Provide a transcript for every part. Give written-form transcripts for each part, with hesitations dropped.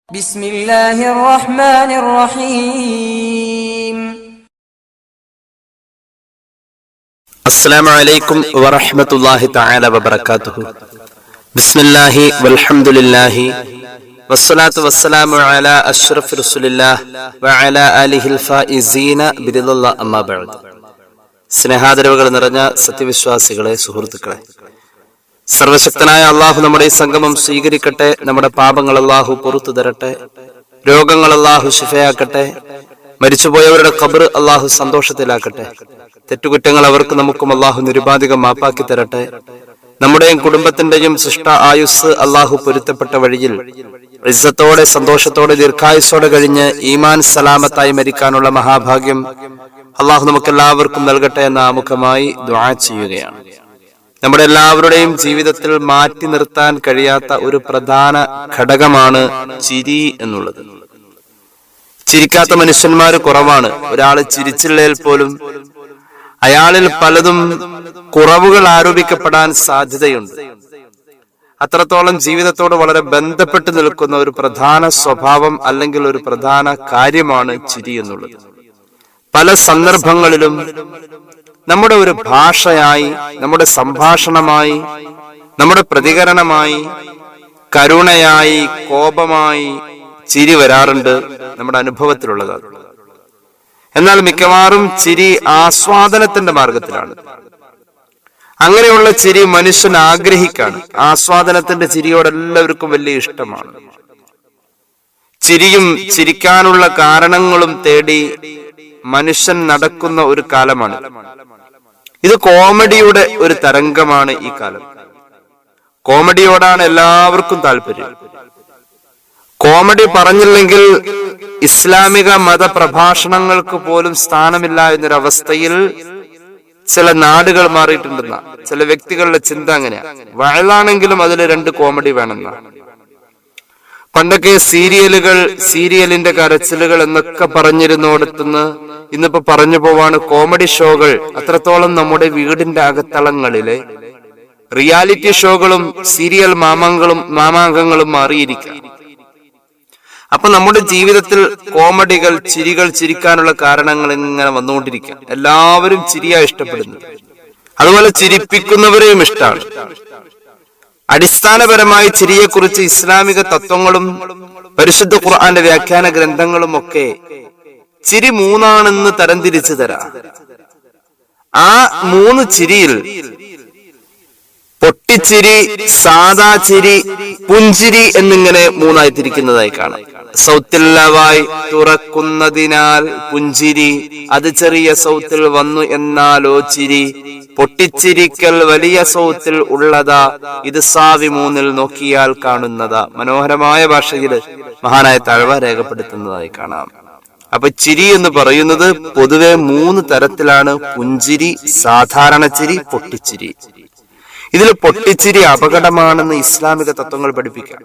ബിസ്മില്ലാഹിർ റഹ്മാനിർ റഹീം. അസ്സലാമു അലൈക്കും വറഹ്മത്തുള്ളാഹി തആല വബറകാതുഹു. ബിസ്മില്ലാഹി വൽഹംദുലില്ലാഹി വസ്സലാത്തു വസ്സലാമു അലാ അഷ്റഫി റസൂലില്ലാഹ് വഅലാ ആലിഹിൽ ഫായിസീന ബിറിദല്ലാഹി അമ്മാ ബഅദ്. സ്നേഹാദരവുകൾ നിറഞ്ഞ സത്യവിശ്വാസികളെ, സുഹൃത്തുക്കളെ, സർവശക്തനായ അള്ളാഹു നമ്മുടെ ഈ സംഗമം സ്വീകരിക്കട്ടെ. നമ്മുടെ പാപങ്ങൾ അള്ളാഹു പുറത്തു തരട്ടെ. രോഗങ്ങൾ അള്ളാഹു ശിഫയാക്കട്ടെ. മരിച്ചുപോയവരുടെ ഖബർ അള്ളാഹു സന്തോഷത്തിലാക്കട്ടെ. തെറ്റുകുറ്റങ്ങൾ അവർക്ക് നമുക്കും അള്ളാഹു നിരുപാധികം മാപ്പാക്കി തരട്ടെ. നമ്മുടെയും കുടുംബത്തിന്റെയും സൃഷ്ട ആയുസ് അള്ളാഹു പൊരുത്തപ്പെട്ട വഴിയിൽ ഇസ്സത്തോടെ, സന്തോഷത്തോടെ, ദീർഘായുസ്സോടെ കഴിഞ്ഞ് ഈമാൻ സലാമത്തായി മരിക്കാനുള്ള മഹാഭാഗ്യം അള്ളാഹു നമുക്കെല്ലാവർക്കും നൽകട്ടെ എന്ന ആമുഖമായി ദുആ ചെയ്യുകയാണ്. നമ്മുടെ എല്ലാവരുടെയും ജീവിതത്തിൽ മാറ്റി നിർത്താൻ കഴിയാത്ത ഒരു പ്രധാന ഘടകമാണ് ചിരി എന്നുള്ളത്. ചിരിക്കാത്ത മനുഷ്യന്മാര് കുറവാണ്. ഒരാള് ചിരിച്ചില്ലേൽ പോലും അയാളിൽ പലതും കുറവുകൾ ആരോപിക്കപ്പെടാൻ സാധ്യതയുണ്ട്. അത്രത്തോളം ജീവിതത്തോട് വളരെ ബന്ധപ്പെട്ട് നിൽക്കുന്ന ഒരു പ്രധാന സ്വഭാവം അല്ലെങ്കിൽ ഒരു പ്രധാന കാര്യമാണ് ചിരി എന്നുള്ളത്. പല സന്ദർഭങ്ങളിലും നമ്മുടെ ഒരു ഭാഷയായി, നമ്മുടെ സംഭാഷണമായി, നമ്മുടെ പ്രതികരണമായി, കരുണയായി, കോപമായി ചിരി വരാറുണ്ട്. നമ്മുടെ അനുഭവത്തിലുള്ളതാണ്. എന്നാൽ മിക്കവാറും ചിരി ആസ്വാദനത്തിന്റെ മാർഗത്തിലാണ്. അങ്ങനെയുള്ള ചിരി മനുഷ്യൻ ആഗ്രഹിക്കാണ്. ആസ്വാദനത്തിന്റെ ചിരിയോട് എല്ലാവർക്കും വലിയ ഇഷ്ടമാണ്. ചിരിയും ചിരിക്കാനുള്ള കാരണങ്ങളും തേടി മനുഷ്യൻ നടക്കുന്ന ഒരു കാലമാണ് ഇത്. കോമഡിയുടെ ഒരു തരംഗമാണ് ഈ കാലം. കോമഡിയോടാണ് എല്ലാവർക്കും താല്പര്യം. കോമഡി പറഞ്ഞില്ലെങ്കിൽ ഇസ്ലാമിക മതപ്രഭാഷണങ്ങൾക്ക് പോലും സ്ഥാനമില്ല എന്നൊരവസ്ഥയിൽ ചില നാടുകൾ മാറിയിട്ടുണ്ടെന്ന ചില വ്യക്തികളുടെ ചിന്ത അങ്ങനെയാ. വയലാണെങ്കിലും അതിൽ 2 കോമഡി വേണമെന്ന. പണ്ടൊക്കെ സീരിയലിന്റെ കരച്ചിലുകൾ എന്നൊക്കെ പറഞ്ഞിരുന്നോടത്തുനിന്ന് ഇന്നിപ്പോ പറഞ്ഞു പോവാണ് കോമഡി ഷോകൾ. അത്രത്തോളം നമ്മുടെ വീടിന്റെ അകത്തളങ്ങളിലെ റിയാലിറ്റി ഷോകളും സീരിയൽ മാമാങ്കങ്ങളും മാറിയിരിക്കുക. അപ്പൊ നമ്മുടെ ജീവിതത്തിൽ കോമഡികൾ, ചിരിക്കാനുള്ള കാരണങ്ങൾ ഇങ്ങനെ വന്നുകൊണ്ടിരിക്കുക. എല്ലാവരും ചിരിയാ ഇഷ്ടപ്പെടുന്നത്. അതുപോലെ ചിരിപ്പിക്കുന്നവരെയും ഇഷ്ടമാണ്. അടിസ്ഥാനപരമായി ചിരിയെക്കുറിച്ച് ഇസ്ലാമിക തത്വങ്ങളും പരിശുദ്ധ ഖുർആന്റെ വ്യാഖ്യാന ഗ്രന്ഥങ്ങളും ഒക്കെ ചിരി 3 തരംതിരിച്ചു തരാം. ആ 3 ചിരിയിൽ പൊട്ടിച്ചിരി, സാദാ ചിരി, പുഞ്ചിരി എന്നിങ്ങനെ 3 തിരിക്കുന്നതായി കാണാം. സൗത്തില്ലവായി തുറക്കുന്നതിനാൽ പുഞ്ചിരി, അത് ചെറിയ സൗത്തിൽ വന്നു എന്നാലോ ചിരി. പൊട്ടിച്ചിരിക്കൽ വലിയ സൗത്തിൽ ഉള്ളതാ, ഇത് സാവി 3 നോക്കിയാൽ കാണുന്നതാ. മനോഹരമായ ഭാഷയിൽ മഹാനായ തഴവ രേഖപ്പെടുത്തുന്നതായി കാണാം. അപ്പൊ ചിരി എന്ന് പറയുന്നത് പൊതുവെ 3 തരത്തിലാണ്: പുഞ്ചിരി, സാധാരണ ചിരി, പൊട്ടിച്ചിരി. ഇതിൽ പൊട്ടിച്ചിരി അപകടമാണെന്ന് ഇസ്ലാമിക തത്വങ്ങൾ പഠിപ്പിക്കാം.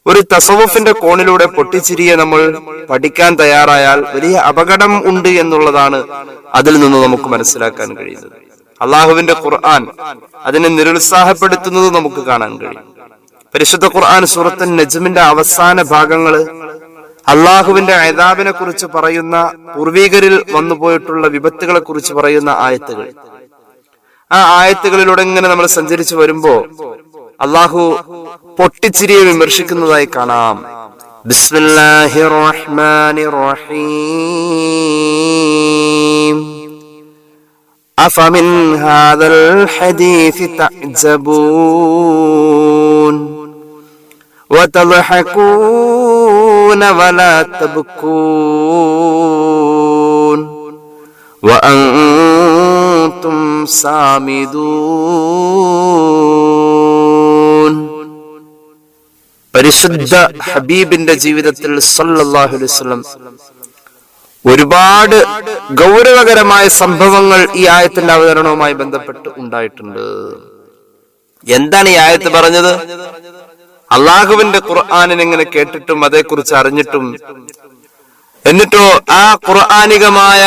ഒരു തസവുഫിന്റെ കോണിലൂടെ പൊട്ടിച്ചിരിയെ നമ്മൾ പഠിക്കാൻ തയ്യാറായാൽ വലിയ അപകടം ഉണ്ട് എന്നുള്ളതാണ് അതിൽ നിന്ന് നമുക്ക് മനസ്സിലാക്കാൻ കഴിയുന്നത്. അള്ളാഹുവിന്റെ ഖുർആൻ അതിനെ നിരുത്സാഹപ്പെടുത്തുന്നത് നമുക്ക് കാണാൻ കഴിയും. പരിശുദ്ധ ഖുർആൻ സൂറത്തുൻ നജ്മിന്റെ അവസാന ഭാഗങ്ങള് അള്ളാഹുവിന്റെ അദാബിനെ കുറിച്ച് പറയുന്ന, പൂർവികരിൽ വന്നുപോയിട്ടുള്ള വിപത്തുകളെ കുറിച്ച് പറയുന്ന ആയത്തുകൾ. ആ ആയത്തുകളിലൂടെ ഇങ്ങനെ നമ്മൾ സഞ്ചരിച്ചു വരുമ്പോ അള്ളാഹു പൊട്ടിച്ചിരിയെ വിമർശിക്കുന്നതായി കാണാം. ബിസ്മില്ലാഹിർ റഹ്മാനിർ റഹീം. അഫമിൻ ഹാദൽ ഹദീസ് തഅജബൂൻ വതദ്ഹകൂന വലാ തബ്കൂൻ വഅൻതും സാമിദൂൻ. പരിശുദ്ധ ഹബീബിന്റെ ജീവിതത്തിൽ സല്ലല്ലാഹു അലൈഹി വസല്ലം ഒരുപാട് ഗൗരവകരമായ സംഭവങ്ങൾ ഈ ആയത്തിന്റെ അവതരണവുമായി ബന്ധപ്പെട്ട് ഉണ്ടായിട്ടുണ്ട്. എന്താണ് ഈ ആയത്ത് പറഞ്ഞത്? അള്ളാഹുവിന്റെ ഖുർആനിനെ ഇങ്ങനെ കേട്ടിട്ടും അതേക്കുറിച്ച് അറിഞ്ഞിട്ടും എന്നിട്ടോ ആ ഖുർആനികമായ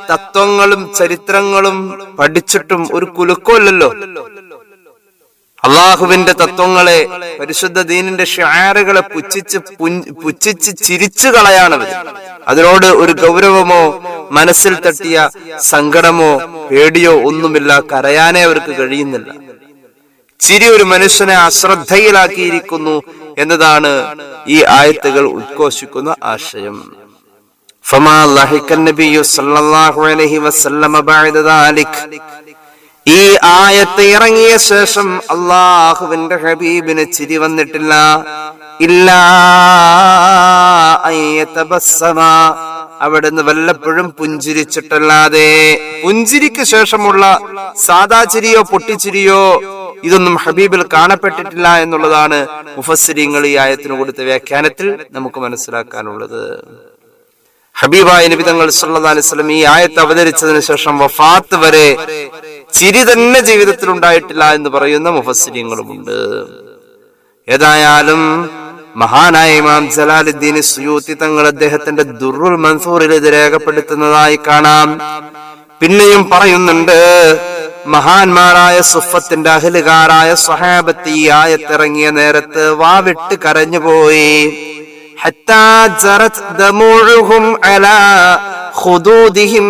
തത്വങ്ങളും ചരിത്രങ്ങളും പഠിച്ചിട്ടും ഒരു കുലുക്കമില്ലല്ലോ. അള്ളാഹുവിന്റെ തത്വങ്ങളെ, പരിശുദ്ധ ദീനിന്റെ ഷിആറുകളെ പുച്ഛിച്ച് ചിരിച്ചു കളയാണവർ. അതിനോട് ഒരു ഗൗരവമോ മനസ്സിൽ തട്ടിയ സങ്കടമോ പേടിയോ ഒന്നുമില്ല. കരയാനേ അവർക്ക് കഴിയുന്നില്ല. ചിരി ഒരു മനുഷ്യനെ അശ്രദ്ധയിലാക്കിയിരിക്കുന്നു എന്നതാണ് ഈ ആയത്തുകൾ ഉദ്ഘോഷിക്കുന്ന ആശയം. ഫമാ ലഹിഖൻ നബിയ്യു സല്ലല്ലാഹു അലൈഹി വസല്ലമ ബഅദ ദാലിക്. ഈ ആയത്ത് ഇറങ്ങിയ ശേഷം അല്ലാഹുവിന്റെ ഹബീബിന് ചിരി വന്നിട്ടില്ല. ഇല്ലാ അയ്യതബസ്സമ, അവിടുന്ന് വല്ലപ്പോഴും പുഞ്ചിരിച്ചിട്ടല്ലാതെ. പുഞ്ചിരിക്ക് ശേഷമുള്ള സാദാ ചിരിയോ പൊട്ടിച്ചിരിയോ ഇതൊന്നും ഹബീബിൽ കാണപ്പെട്ടിട്ടില്ല എന്നുള്ളതാണ് മുഫസ്സിരീങ്ങൾ ഈ ആയത്തിന് കൊടുത്ത വ്യാഖ്യാനത്തിൽ നമുക്ക് മനസ്സിലാക്കാനുള്ളത്. ഹബീബായ നബി തങ്ങൾ സല്ലല്ലാഹു അലൈഹി വസല്ലം ഈ ആയത്ത് അവതരിച്ചതിന് ശേഷം വഫാത്ത് വരെ ചിരി തന്നെ ജീവിതത്തിൽ ഉണ്ടായിട്ടില്ല എന്ന് പറയുന്ന മുഫസ്സിരീങ്ങളുമുണ്ട്. ഏതായാലും മഹാനായ ഇമാം ജലാലുദ്ദീൻ സുയൂത്തി തങ്ങൾ അദ്ദേഹത്തിന്റെ ദുർറുൽ മൻസൂറിൽ ഇത് രേഖപ്പെടുത്തുന്നതായി കാണാം. പിന്നെയും പറയുന്നുണ്ട്, മഹാന്മാരായ സുഫത്തിന്റെ അഹ്ലുകാരായ സ്വഹാബത്ത് ഈ ആയത്തിറങ്ങിയ നേരത്ത് വാവിട്ട് കരഞ്ഞുപോയി. ഹത്താ ജറത് ദമുഉഹും അലാ ഖുദൂദിഹിം,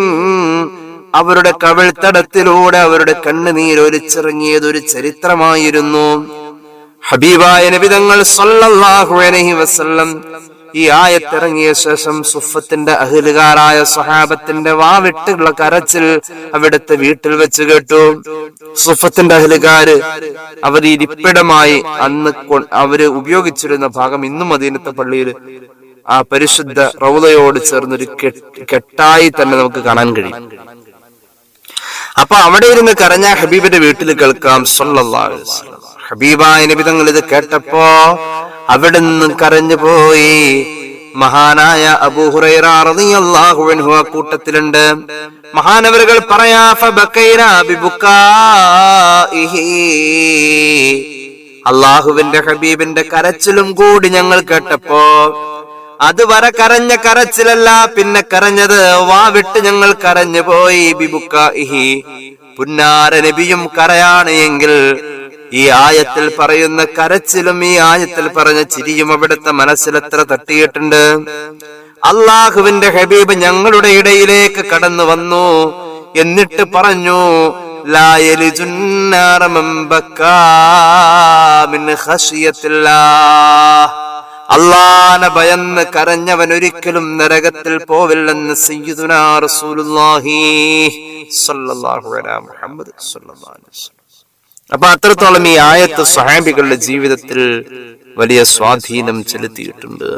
അവരുടെ കവിൾത്തടത്തിലൂടെ അവരുടെ കണ്ണുനീർ ഒലിച്ചിറങ്ങിയത് ഒരു ചരിത്രമായിരുന്നു. ഹബീബായ നബി തങ്ങൾ സല്ലല്ലാഹു അലൈഹി വസല്ലം ഈ ആയത്തിറങ്ങിയ ശേഷം സുഫത്തിന്റെ അഹ്ലുകാരായ സ്വഹാബത്തിന്റെ വാവിട്ടുള്ള കരച്ചിൽ അവിടുത്തെ വീട്ടിൽ വെച്ച് കേട്ടു. സുഫത്തിന്റെ അഹ്ലുകാര് അവർ ഇരിപ്പിടമായി അന്ന് അവര് ഉപയോഗിച്ചിരുന്ന ഭാഗം ഇന്നും മദീനത്തെ പള്ളിയിൽ ആ പരിശുദ്ധ റൗളയോട് ചേർന്നൊരു കെട്ടായി തന്നെ നമുക്ക് കാണാൻ കഴിയും. അപ്പൊ അവിടെ ഇരുന്ന് കരഞ്ഞ ഹബീബിന്റെ വീട്ടിൽ കേൾക്കാം സല്ലല്ലാഹു അലൈഹി വസല്ലം. ഹബീബായ നബി തങ്ങൾ ഇത് കേട്ടപ്പോ അവിടെ നിന്ന് കരഞ്ഞു പോയി. മഹാനായ അബൂ ഹുറൈറ റളിയല്ലാഹു അൻഹു ആ കൂട്ടത്തിലുണ്ട്. മഹാനവറുകൾ പറയാ, ഫബകൈനാ ബിബുകാഇഹി, അല്ലാഹുവിന്റെ ഹബീബിന്റെ കരച്ചിലും കൂടി ഞങ്ങൾ കേട്ടപ്പോ അതുവരെ കരഞ്ഞ കരച്ചിലല്ല, പിന്നെ കരഞ്ഞത് വാവിട്ട് ഞങ്ങൾ കരഞ്ഞു പോയി. ബിബുകാഇഹി, പുന്നാര നബിയും കരയാണ് എങ്കിൽ ഈ ആയത്തിൽ പറയുന്ന കരച്ചിലും ഈ ആയത്തിൽ പറഞ്ഞ ചിരിയും അവിടുത്തെ മനസ്സിൽ എത്ര തട്ടിയിട്ടുണ്ട്. അള്ളാഹുവിന്റെ ഹബീബ് ഞങ്ങളുടെ ഇടയിലേക്ക് കടന്നു വന്നു. എന്നിട്ട് പറഞ്ഞു, ലാ യലിജുന്നാറ മൻ ബക്കാ മിൻ ഖശിയത്തില്ലാഹ്, അല്ലാഹനെ ഭയന്ന് കരഞ്ഞവൻ ഒരിക്കലും നരകത്തിൽ പോവില്ലെന്ന് സയ്യിദുനാ റസൂലുള്ളാഹി സ്വല്ലല്ലാഹു അലൈഹി മുഹമ്മദ് സ്വല്ലല്ലാഹു അലൈഹി വസല്ലം. അപ്പൊ അത്രത്തോളം ഈ ആയത്ത് സ്വഹാബികളുടെ ജീവിതത്തിൽ വലിയ സ്വാധീനം ചെലുത്തിയിട്ടുണ്ട്.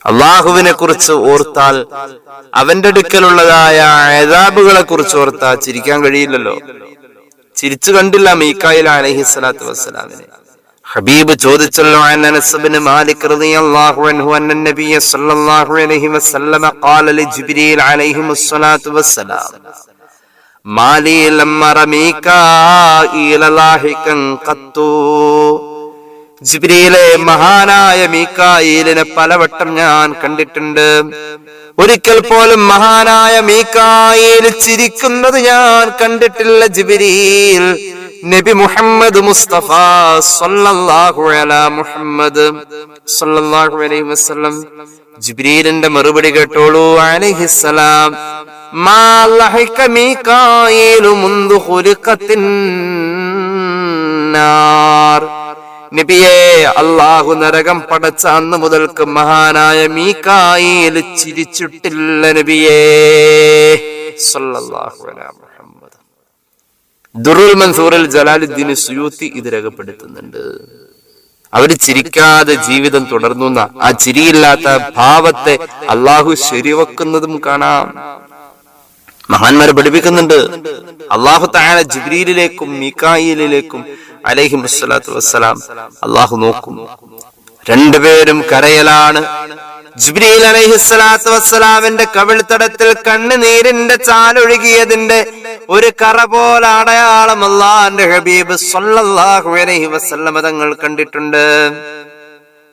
അള്ളാഹുവിനെ കുറിച്ച് ഓർത്താൽ, അവന്റെ അടുക്കലുള്ളതായ അദാബുകളെ കുറിച്ച് ഓർത്താൽ ചിരിക്കാൻ കഴിയില്ലല്ലോ. ചിരിച്ചു കണ്ടില്ല മീകായിൽ അലൈഹിസ്സലാത്തു വസ്സലാമിനെ. ഹബീബ് ചോദിച്ചല്ലോ, അനസ് ഇബ്നു മാലിക് റളിയല്ലാഹു അൻഹു അന്ന നബിയ സല്ലല്ലാഹു അലൈഹി വസല്ലം ഖാല ലി ജിബ്രീൽ അലൈഹിസ്സലാത്തു വസ്സലാം, മാലി ലമ്മറ മീകായിൽ ലാഹികൻ ഖത്തു. ജിബ്രീലെ, മഹാനായ മീകായിലിനെ പലവട്ടം ഞാൻ കണ്ടിട്ടുണ്ട്, ഒരിക്കൽ പോലും മഹാനായ മീകായിൽ ചിരിക്കുന്നത് ഞാൻ കണ്ടിട്ടില്ല. ജിബ്രീൽ, നബി മുഹമ്മദ് മുസ്തഫ സല്ലല്ലാഹു അലാ മുഹമ്മദ് സല്ലല്ലാഹു അലൈഹി വസല്ലം ജിബ്രീലിന്റെ മറുപടി കേട്ടോളൂ. അലൈഹിസ്സലാം, മാ ലഹിക മീകായിലു മുൻദു ഖുലിഖത്തിൻ നാർ. നബിയെ, അല്ലാഹു നരകം പടച്ച അന്ന് മുതൽക്ക് മഹാനായ മീകായിൽ ചിരിച്ചിട്ടില്ല നബിയേ സല്ലല്ലാഹു അലാ മുഹമ്മദ്. ദുറുൽ മൻസൂറിൽ ജലാലുദ്ദീൻ സുയൂത്തി ഇത് രേഖപ്പെടുത്തുന്നുണ്ട്. അവര് ചിരിക്കാതെ ജീവിതം തുടർന്നു. ആ ചിരിയില്ലാത്ത ഭാവത്തെ അള്ളാഹു ശരിവെക്കുന്നതും കാണാം. മഹാന്മാരെ പഠിപ്പിക്കുന്നുണ്ട്, അള്ളാഹു തആല ജിബ്രീലിലേക്കും മീകായിലിലേക്കും അലൈഹിമുസ്സലാത്തു വസ്സലാം അള്ളാഹു നോക്കും. രണ്ടുപേരും കരയലാണ്. ജിബ്രീൽ അലൈഹിസ്സലാത്തു വസ്സലാമിന്റെ കവിൾത്തടത്തിൽ കണ്ണുനീരിന്റെ ചാലൊഴുകിയതിന്റെ ഒരു കറ പോലെ അടയാളം അല്ലാഹുവിന്റെ ഹബീബ് സല്ലല്ലാഹു അലൈഹി വസല്ലം തങ്ങൾ കണ്ടിട്ടുണ്ട്.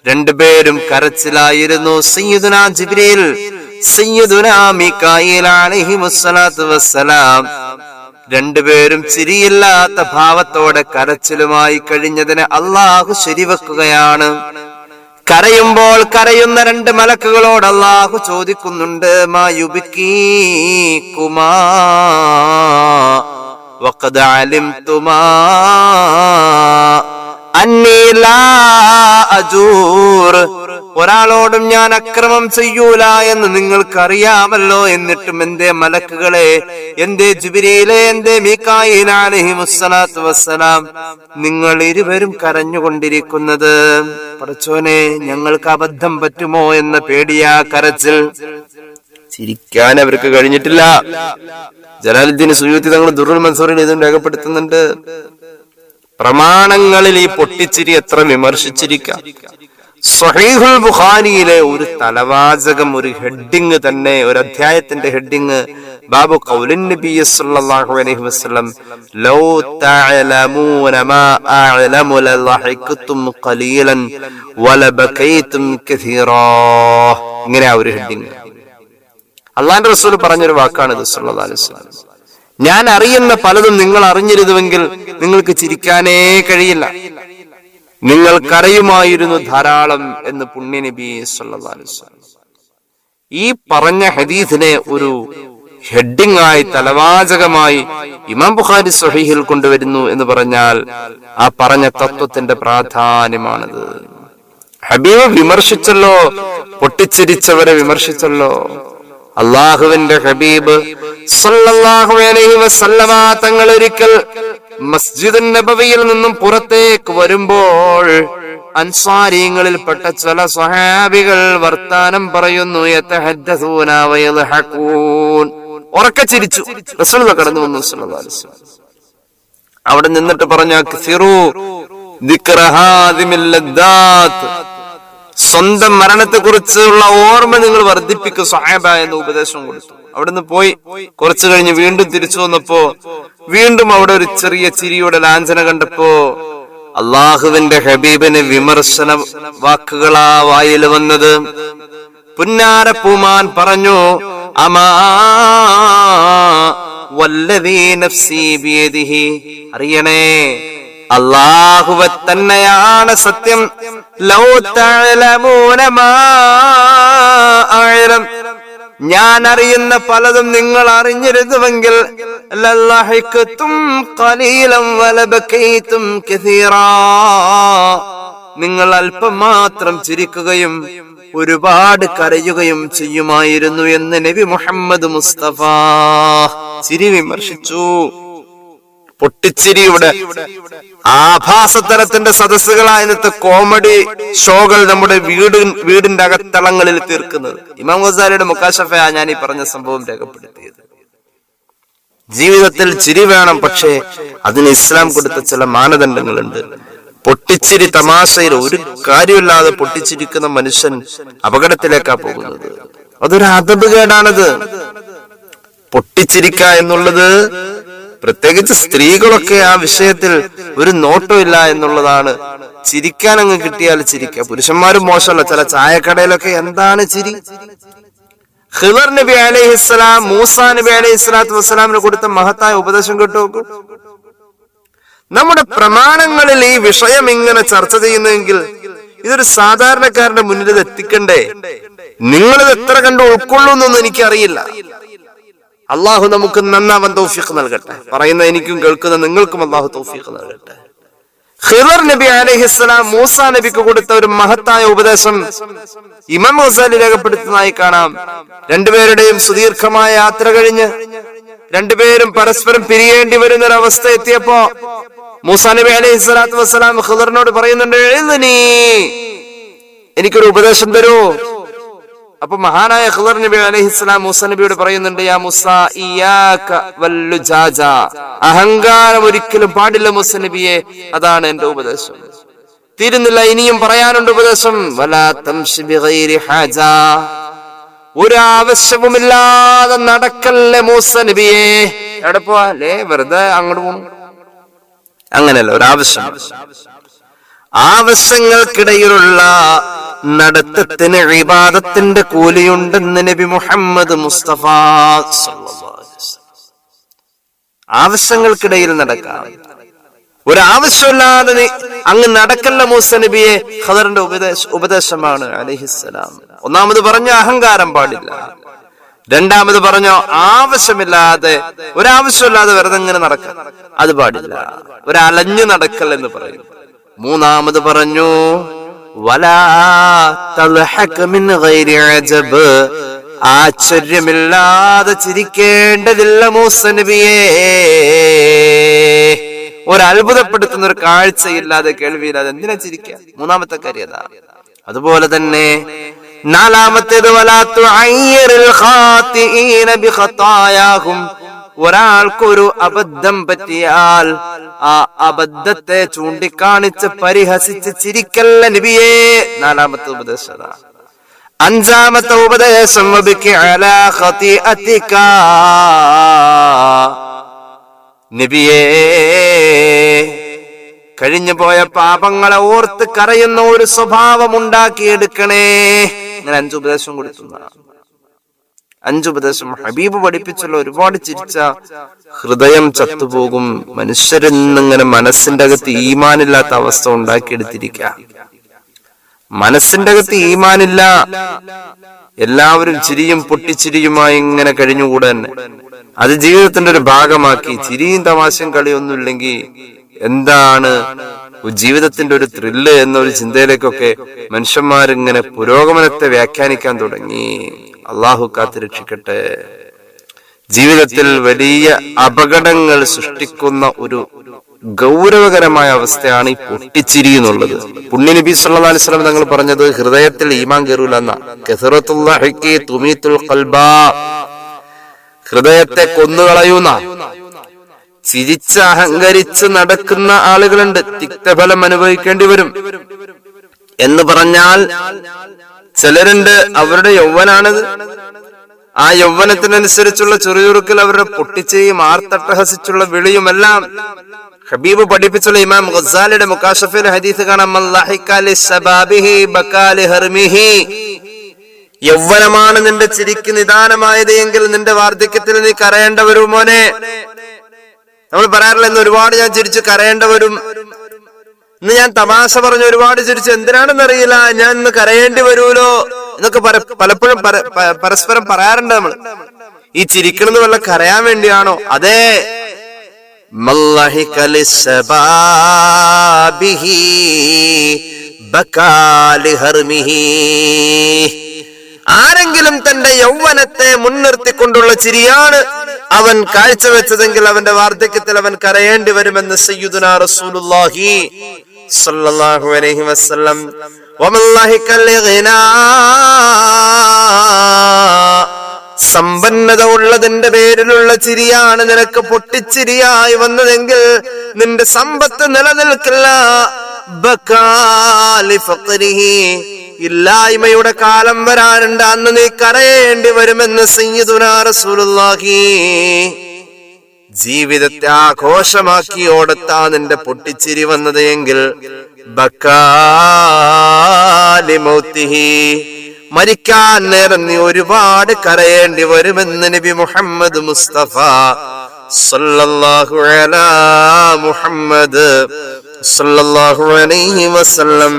രണ്ടുപേരും കരച്ചിലായിരുന്നു. സയ്യിദുനാ ജിബ്രീൽ, സയ്യിദുനാ മീകായിൽ അലൈഹിമുസ്സലാത്തു വസ്സലാം രണ്ടുപേരും ചിരിയില്ലാത്ത ഭാവത്തോടെ കരച്ചിലുമായി കഴിഞ്ഞതിനെ അള്ളാഹു ശരിവെക്കുകയാണ്. കരയുമ്പോൾ കരയുന്ന രണ്ട് മലക്കുകളോട് അള്ളാഹു ചോദിക്കുന്നുണ്ട്, മാ യുബ്കീകുമാ വഖദ് അലിംതുമാ അന്നീ ലാ അജൂർ. ഒരാളോടും ഞാൻ അക്രമം ചെയ്യൂല എന്ന് നിങ്ങൾക്കറിയാമല്ലോ, എന്നിട്ടും എന്തേ മലക്കുകളെ, എന്തേ ജിബ്രീലേ, എന്തേ മീകായീൽ അലൈഹിമുസ്സലാത്തു വസ്സലാം, നിങ്ങൾ ഇരുവരും കരഞ്ഞുകൊണ്ടിരിക്കുന്നത്? പടച്ചോനെ, ഞങ്ങൾക്ക് അബദ്ധം പറ്റുമോ എന്ന പേടിയാ കരച്ചിൽ. ചിരിക്കാൻ അവർക്ക് കഴിഞ്ഞിട്ടില്ല. ജലാലുദ്ദീൻ സുയൂത്തി തങ്ങൾ ദുറുൽ മൻസൂറിൽ ഇതും രേഖപ്പെടുത്തുന്നുണ്ട്. പ്രമാണങ്ങളിൽ ഈ പൊട്ടിച്ചിരി എത്ര വിമർശിച്ചിരിക്കാം. സ്വഹീഹുൽ ബുഖാരിയിലെ ഒരു തലവാചകം, ഒരു ഹെഡിങ് തന്നെ, ഒരു അധ്യായത്തിന്റെ ഹെഡിങ്, ബാബു ഖൗലിൻ നബി സല്ലല്ലാഹു അലൈഹി വസല്ലം ലൗ തഅലമൂന മാ അഅലമു ലളഹിഖതും ഖലീലൻ വലബകൈതും കസീറാ. ഇങ്ങനെ ആ ഒരു ഹെഡിങ് അല്ലാഹുവിന്റെ റസൂൽ പറഞ്ഞൊരു വാക്കാണിത് സല്ലല്ലാഹു അലൈഹി വസല്ലം. ഞാൻ അറിയുന്ന പലതും നിങ്ങൾ അറിഞ്ഞിരുന്നുവെങ്കിൽ നിങ്ങൾക്ക് ചിരിക്കാനേ കഴിയില്ല, നിങ്ങൾ കരയുമായിരുന്നു ധാരാളം എന്ന് പുണ്യ നബി സല്ലല്ലാഹു അലൈഹി വസല്ലം ഈ പറഞ്ഞ ഹദീസിനെ ഒരു ഹെഡിങ് ആയി, തലവാചകമായി ഇമാം ബുഖാരി സ്വഹീഹിൽ കൊണ്ടുവരുന്നു എന്ന് പറഞ്ഞാൽ ആ പറഞ്ഞ തത്വത്തിന്റെ പ്രാധാന്യമാണിത്. ഹബീബ് വിമർശിച്ചല്ലോ, പൊട്ടിച്ചിരിച്ചവരെ വിമർശിച്ചല്ലോ. അള്ളാഹുവിന്റെ ഹബീബ് സല്ലല്ലാഹു അലൈഹി വസല്ലമ തങ്ങൾ ഒരിക്കൽ മസ്ജിദുൻ നബവിയിൽ നിന്നും പുറത്തേക്ക് വരുമ്പോൾ അൻസാരികളിൽപ്പെട്ട ചില സ്വഹാബികൾ വർത്താനം പറയുന്നു. യതഹദ്ദസൂന വയദ്ഹഖൂൻ, ഉറക്കെ ചിരിച്ചു. റസൂൽ കടന്നു വന്നു സല്ലല്ലാഹു അലൈഹി വസല്ലം. അവിടെ നിന്നിട്ട് പറഞ്ഞു, അക്സിറു ദിക്റ ഹാദിമിൽ ലദ്ദാത്ത്, സ്വന്തം മരണത്തെ കുറിച്ചുള്ള ഓർമ്മ നിങ്ങൾ വർദ്ധിപ്പിക്കും സ്വഹാബ എന്ന് ഉപദേശം കൊടുത്തു. അവിടുന്ന് പോയി കുറച്ചു കഴിഞ്ഞ് വീണ്ടും തിരിച്ചു വന്നപ്പോ വീണ്ടും അവിടെ ഒരു ചെറിയ ചിരിയുടെ ലാഞ്ചന കണ്ടപ്പോ അള്ളാഹുവിന്റെ ഹബീബിന് വിമർശന വാക്കുകളാ വായിൽ വന്നത്. പുന്നാര പൂമാൻ പറഞ്ഞു, അമാ വല്ലദീ നഫ്സി ബിയദിഹി, അറിയണേ അല്ലാഹുവെ തന്നെയാണ് സത്യം. ലൗ തഅലമൂന മാ അഅലം, ഞാൻ അറിയുന്ന പലതും നിങ്ങൾ അറിഞ്ഞിരുന്നുവെങ്കിൽ ലളഹിഖതും ഖലീലൻ വലബകൈതും കസീറാ, നിങ്ങൾ അല്പം മാത്രം ചിരിക്കുകയും ഒരുപാട് കരയുകയും ചെയ്യുമായിരുന്നു എന്ന് നബി മുഹമ്മദ് മുസ്തഫ. ചിരി വിമർശിച്ചു. പൊട്ടിച്ചിരിയുടെ ആഭാസതലത്തിന്റെ സദസ്സുകളായ ഇന്നത്തെ കോമഡി ഷോകൾ നമ്മുടെ വീടിന്റെ അകത്തളങ്ങളിൽ തീർക്കുന്നത്. ഇമാം ഗസാലിയുടെ മുക്കാശഫയാ ഞാൻ ഈ പറഞ്ഞ സംഭവം രേഖപ്പെടുത്തിയത്. ജീവിതത്തിൽ ചിരി വേണം, പക്ഷേ അതിന് ഇസ്ലാം കൊടുത്ത ചില മാനദണ്ഡങ്ങളുണ്ട്. പൊട്ടിച്ചിരി തമാശയിൽ ഒരു കാര്യമില്ലാതെ പൊട്ടിച്ചിരിക്കുന്ന മനുഷ്യൻ അപകടത്തിലേക്കാ പോകുന്നത്. അതൊരു അദബ് കേടാണത്. പൊട്ടിച്ചിരിക്ക എന്നുള്ളത്, പ്രത്യേകിച്ച് സ്ത്രീകളൊക്കെ ആ വിഷയത്തിൽ ഒരു നോട്ടമില്ല എന്നുള്ളതാണ്. ചിരിക്കാൻ അങ്ങ് കിട്ടിയാൽ ചിരിക്കുക. പുരുഷന്മാരും മോശമല്ല. ചില ചായക്കടയിലൊക്കെ എന്താണ് ചിരി. ഖിദർ നബി അലൈഹിസ്സലാം മൂസാ നബി അലൈഹിസ്സലാത്തു വസ്സലാമിന് കൊടുത്ത മഹത്തായ ഉപദേശം കേട്ടു. നമ്മുടെ പ്രമാണങ്ങളിൽ ഈ വിഷയം ഇങ്ങനെ ചർച്ച ചെയ്യുന്നെങ്കിൽ ഇതൊരു സാധാരണക്കാരന്റെ മുന്നിൽ ഇത് എത്തിക്കണ്ടേ? നിങ്ങളിത് എത്ര കണ്ട് ഉൾക്കൊള്ളുന്നൊന്നും എനിക്കറിയില്ല. അള്ളാഹു നമുക്ക് നന്നാവാൻ തൗഫീഖ് നൽകട്ടെ. പറയുന്ന എനിക്കും കേൾക്കുന്ന നിങ്ങൾക്കും അള്ളാഹു തൗഫീഖ് നൽകട്ടെ. ഖിദർ നബി അലൈഹിസ്സലാം മൂസാ നബിക്ക് കൊടുത്ത ഒരു മഹത്തായ ഉപദേശം ഇമാം ഗസാലി രേഖപ്പെടുത്തുന്നതായി കാണാം. രണ്ടുപേരുടെയും സുദീർഘമായ യാത്ര കഴിഞ്ഞ് രണ്ടുപേരും പരസ്പരം പിരിയേണ്ടി വരുന്ന ഒരു അവസ്ഥ എത്തിയപ്പോ മൂസാ നബി അലൈഹിസ്സലാത്തു വസ്സലാം ഖിദറിനോട് പറയുന്നുണ്ട്, എഴുന്നീ എനിക്കൊരു ഉപദേശം തരൂ. അപ്പൊ മഹാനായ ഖിദർ നബി അലൈഹിസ്സലാം മൂസാ നബിയോട് പറയുന്നുണ്ട്, യാ മൂസാ ഇയ്യാക വല്ലുജാജ, അഹങ്കാരം ഒരിക്കലും പാടില്ല മൂസാ നബിയെ, അതാണ് എന്റെ ഉപദേശം. തീരുന്നില്ല, ഇനിയും പറയാനുണ്ട് ഉപദേശം. വലാ തംശി ബിഗൈരി ഹാജ, ഒരു ആവശ്യവുമില്ലാതെ നടക്കല്ലേ മൂസാ നബിയെ. എവിടെ പോവാ അല്ലേ? വെറുതെ അങ്ങോട്ട് പോകണം, അങ്ങനെയല്ല. ഒരാവശ്യം, ആവശ്യങ്ങൾക്കിടയിലുള്ള നടത്തത്തിന് ഇബാദത്തിന്റെ കൂലിയുണ്ടെന്ന് നബി മുഹമ്മദ് മുസ്തഫ. ആവശ്യങ്ങൾക്കിടയിൽ നടക്കാം. ഒരാവശ്യമില്ലാതെ അങ്ങ് നടക്കല്ല മൂസ നബിയെ. ഖദറിന്റെ ഉപദേശമാണ് അലൈഹിസ്സലാം. ഒന്നാമത് പറഞ്ഞ അഹങ്കാരം പാടില്ല. രണ്ടാമത് പറഞ്ഞോ ഒരാവശ്യമില്ലാതെ വെറുതെ ഇങ്ങനെ നടക്കാം, അത് പാടില്ല. ഒരലഞ്ഞു നടക്കൽ എന്ന് പറയും. മൂന്നാമത് പറഞ്ഞു വലാ തൽഹക മിൻ ഗൈരി അജബ്, ആശ്ചര്യമില്ലാതെ ചിരിക്കേണ്ടതില്ല മൂസ നബിയേ. ഒരത്ഭുതപ്പെടുത്തുന്ന ഒരു കാഴ്ചയില്ലാതെ കേൾവിയില്ലാതെ എന്തിനാ ചിരിക്കുക? മൂന്നാമത്തെ കാര്യം അതാ. അതുപോലെ തന്നെ നാലാമത്തേത് വലാ തുഅയ്യിറിൽ ഖാതിഈന ബിഖതായാഹും, ഒരാൾക്കൊരു അബദ്ധം പറ്റിയാൽ ആ അബദ്ധത്തെ ചൂണ്ടിക്കാണിച്ച് പരിഹസിച്ച് ചിരിക്കല്ല നബിയേ. നാലാമത്തെ ഉപദേശം. അഞ്ചാമത്തെ ഉപദേശം വബികി അലാ ഖതിഅതിക, നബിയേ കഴിഞ്ഞു പോയ പാപങ്ങളെ ഓർത്ത് കരയുന്ന ഒരു സ്വഭാവം ഉണ്ടാക്കിയെടുക്കണേ. ഞാൻ 5 ഉപദേശം കൊടുത്തു. 5 ഉപദേശം ഹബീബ് പഠിപ്പിച്ചുള്ള. ഒരുപാട് ചിരിച്ച ഹൃദയം ചത്തുപോകും. മനുഷ്യരെന്നിങ്ങനെ മനസ്സിന്റെ അകത്ത് ഈമാനില്ലാത്ത അവസ്ഥ ഉണ്ടാക്കിയെടുത്തിരിക്കുക. മനസ്സിന്റെ അകത്ത് ഈമാനില്ല, എല്ലാവരും ചിരിയും പൊട്ടിച്ചിരിയുമായി ഇങ്ങനെ കഴിഞ്ഞുകൂടെ തന്നെ അത് ജീവിതത്തിന്റെ ഒരു ഭാഗമാക്കി. ചിരിയും തമാശയും കളിയൊന്നും ഇല്ലെങ്കിൽ എന്താണ് ജീവിതത്തിന്റെ ഒരു ത്രില്ല് എന്നൊരു ചിന്തയിലേക്കൊക്കെ മനുഷ്യന്മാരിങ്ങനെ പുരോഗമനത്തെ വ്യാഖ്യാനിക്കാൻ തുടങ്ങി. അള്ളാഹു കാത്തുരക്ഷിക്കട്ടെ. ജീവിതത്തിൽ വലിയ അപകടങ്ങൾ സൃഷ്ടിക്കുന്ന ഒരു ഗൗരവകരമായ അവസ്ഥയാണ് ഈ പൊട്ടിച്ചിരി എന്നുള്ളത്. പുണ്യ നബി സല്ലല്ലാഹു അലൈഹി വസല്ലം തങ്ങൾ പറഞ്ഞത് ഹൃദയത്തിൽ ഈമാൻ കയറൂല എന്നാ. കസറത്തുൽ ലഹ്കി തുമീതുൽ ഖൽബാ, ഹൃദയത്തെ കൊന്നുകളയുന്ന. ചിരിച്ച് അഹങ്കരിച്ച് നടക്കുന്ന ആളുകളുണ്ട്, തിക്തഫലം അനുഭവിക്കേണ്ടി വരും. എന്ന് പറഞ്ഞാൽ ചിലരുണ്ട്, അവരുടെ യൗവനാണിത്. ആ യൗവനത്തിനനുസരിച്ചുള്ള ചെറുചുറുക്കൽ, അവരുടെ പൊട്ടിച്ചയും ആർത്തട്ടഹസിച്ചുള്ള വിളിയുമെല്ലാം ഹബീബ് പഠിപ്പിച്ചുള്ള ഇമാം ഗസാലിയുടെ മുകാശഫിലെ ഹദീസ് കാണാം. യൗവനമാണ് നിന്റെ ചിരിക്ക് നിദാനമായത് എങ്കിൽ നിന്റെ വാർദ്ധക്യത്തിൽ നീ കരയേണ്ട വരും മോനെ. നമ്മൾ പറയാറില്ല, ഇന്ന് ഒരുപാട് ഞാൻ ചിരിച്ച് കരയേണ്ട വരും, ഇന്ന് ഞാൻ തമാശ പറഞ്ഞ് ഒരുപാട് ചിരിച്ച് എന്തിനാണെന്നറിയില്ല ഞാൻ ഇന്ന് കരയേണ്ടി വരുമല്ലോ എന്നൊക്കെ പലപ്പോഴും പരസ്പരം പറയാറുണ്ട് നമ്മൾ. ഈ ചിരിക്കണമെന്ന് വല്ല കരയാൻ വേണ്ടിയാണോ? അതെ. ആരെങ്കിലും തന്റെ യൗവനത്തെ മുൻനിർത്തിക്കൊണ്ടുള്ള ചിരിയാണ് അവൻ കാഴ്ചവെച്ചതെങ്കിൽ അവന്റെ വാർദ്ധക്യത്തിൽ അവൻ കരയേണ്ടി വരുമെന്ന് സയ്യിദുനാ റസൂലുള്ളാഹി സല്ലല്ലാഹു അലൈഹി വസല്ലം. സമ്പന്നത ഉള്ളതിന്റെ പേരിലുള്ള ചിരിയാണ് നിനക്ക് പൊട്ടിച്ചിരിയായി വന്നതെങ്കിൽ നിന്റെ സമ്പത്ത് നിലനിൽക്കില്ല. ഇല്ലായ്മയുടെ കാലം വരാനുണ്ട്, അന്ന് നീ കരയേണ്ടി വരുമെന്ന് സയ്യിദുനാ റസൂലുള്ളാഹി. ജീവിതത്തെ ആഘോഷമാക്കി ഓടത്താ നിന്റെ പൊട്ടിച്ചിരി വന്നത് എങ്കിൽ മരിക്കാൻ നേരം നീ ഒരുപാട് കരയേണ്ടി വരുമെന്ന് നബി മുഹമ്മദ് മുസ്തഫ സല്ലല്ലാഹു അലാ മുഹമ്മദ് സല്ലല്ലാഹു അലൈഹി വസല്ലം.